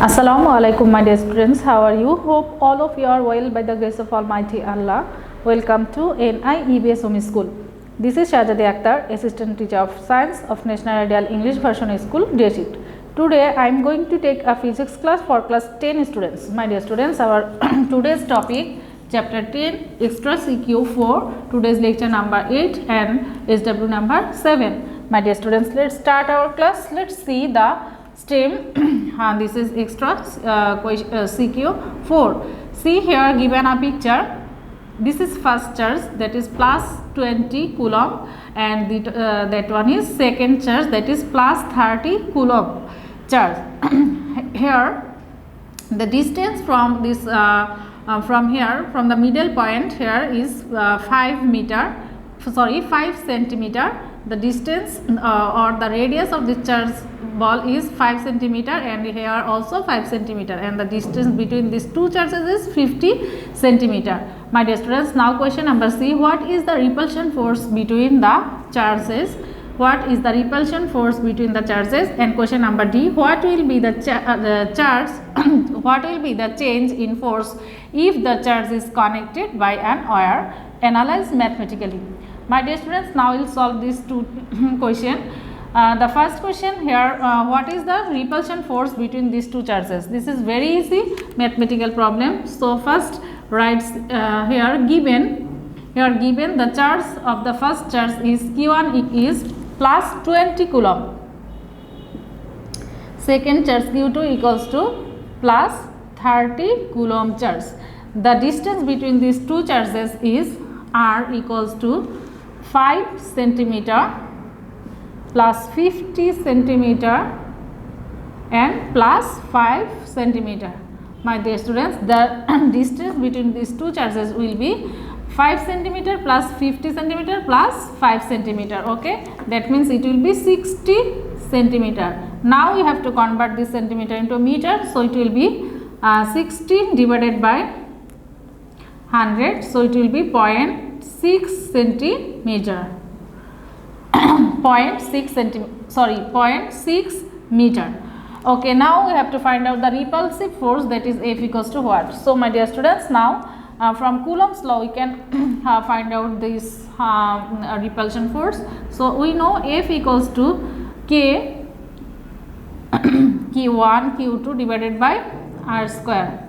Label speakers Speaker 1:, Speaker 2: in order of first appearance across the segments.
Speaker 1: Assalamu alaikum my dear students, how are you? Hope all of you are well by the grace of Almighty Allah. Welcome to NIEBS Home School. This is Shahjadi Akter, Assistant Teacher of Science of National Ideal English Version School, Day Shift. Today I am going to take a physics class for class 10 students. My dear students, our today's topic Chapter 10 Extra Q-4, today's lecture number 8 and SW number 7. My dear students, let's start our class. Let's see the STEM. This is extra CQ4. See here given a picture. This is first charge, that is plus 20 coulomb, and that one is second charge, that is plus 30 coulomb charge. Here the distance from this from the middle point here is 5 centimeter. The distance or the radius of the charge ball is 5 centimeter, and here also 5 centimeter, and the distance between these two charges is 50 centimeter. My dear students, now question number C. What is the repulsion force between the charges? What is the repulsion force between the charges? And question number D. What will be the charge? What will be the change in force if the charge is connected by an wire? Analyze mathematically. My dear students, now we will solve these two questions. The first question here, what is the repulsion force between these two charges? This is very easy mathematical problem. So first write here given the charge of the first charge is Q1 is plus 20 coulomb. Second charge Q2 equals to plus 30 coulomb charge. The distance between these two charges is R equals to 5 centimeter plus 50 centimeter and plus 5 centimeter. My dear students, the distance between these two charges will be 5 centimeter plus 50 centimeter plus 5 centimeter. Okay, that means it will be 60 centimeter. Now you have to convert this centimeter into meter, so it will be 60 divided by 100, so it will be 0.6 centimeter. 0.6 meter. Okay, now we have to find out the repulsive force, that is F equals to what? So my dear students, now from Coulomb's law we can find out this repulsion force. So we know F equals to K Q1 Q2 divided by R square.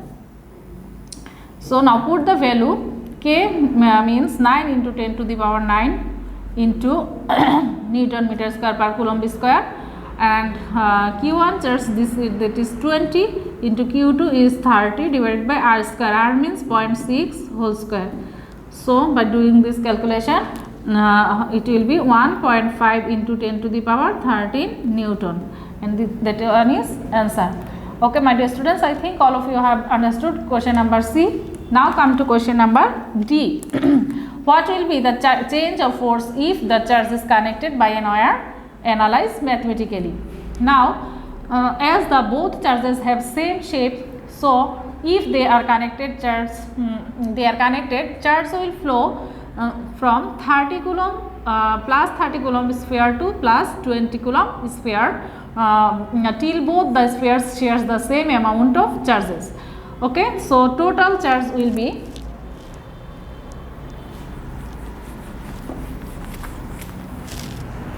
Speaker 1: So now put the value. K means 9 into 10 to the power 9 into Newton meter square per coulomb square, and Q1 charge that is 20 into Q2 is 30 divided by R square. R means 0.6 whole square. So by doing this calculation it will be 1.5 into 10 to the power 13 Newton, and that one is answer. Okay, my dear students, I think all of you have understood question number C. Now come to question number D. What will be the change of force if the charge is connected by an wire? Analyze mathematically. Now as the both charges have same shape, so if they are connected, charge will flow from 30 coulomb plus 30 coulomb sphere to plus 20 coulomb sphere till both the spheres shares the same amount of charges. Okay, so total charge will be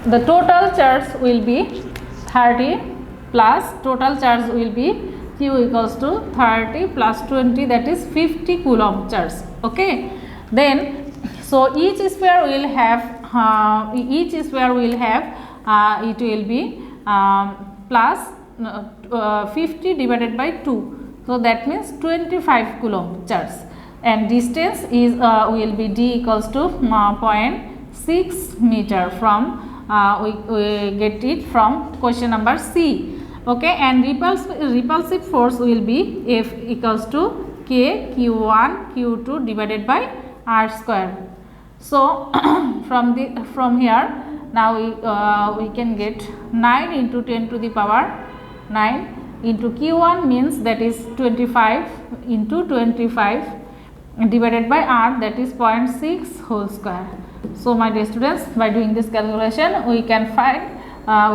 Speaker 1: the total charge will be 30 plus total charge will be Q equals to 30 plus 20, that is 50 coulomb charge. Okay, then so each sphere will have it will be plus 50 divided by 2. So that means 25 coulomb charge, and distance is will be D equals to 0.6 meter from we get it from question number C. Okay, and repulsive force will be F equals to K Q1 Q2 divided by R square. So from here now we can get 9 into 10 to the power 9 into Q1 means that is 25 into 25 divided by R, that is 0.6 whole square. So my dear students, by doing this calculation we can find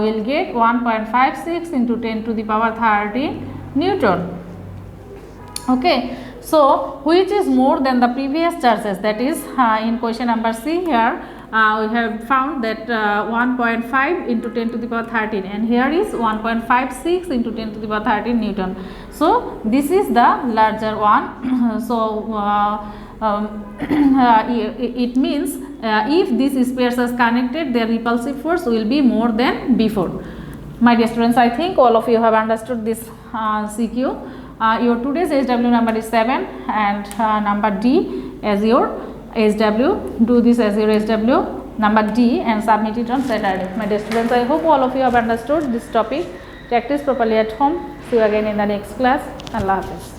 Speaker 1: we will get 1.56 into 10 to the power 30 Newton. Okay, so which is more than the previous charges? That is in question number C here we have found that 1.5 into 10 to the power 13, and here is 1.56 into 10 to the power 13 Newton. So this is the larger one. So it means if these spheres are connected, their repulsive force will be more than before. My dear students, I think all of you have understood this CQ. Your today's SW number is 7 and number D as your SW. Do this as your SW number D and submit it on Saturday. My dear students, I hope all of you have understood this topic. Practice properly at home. See you again in the next class. Allah Hafiz.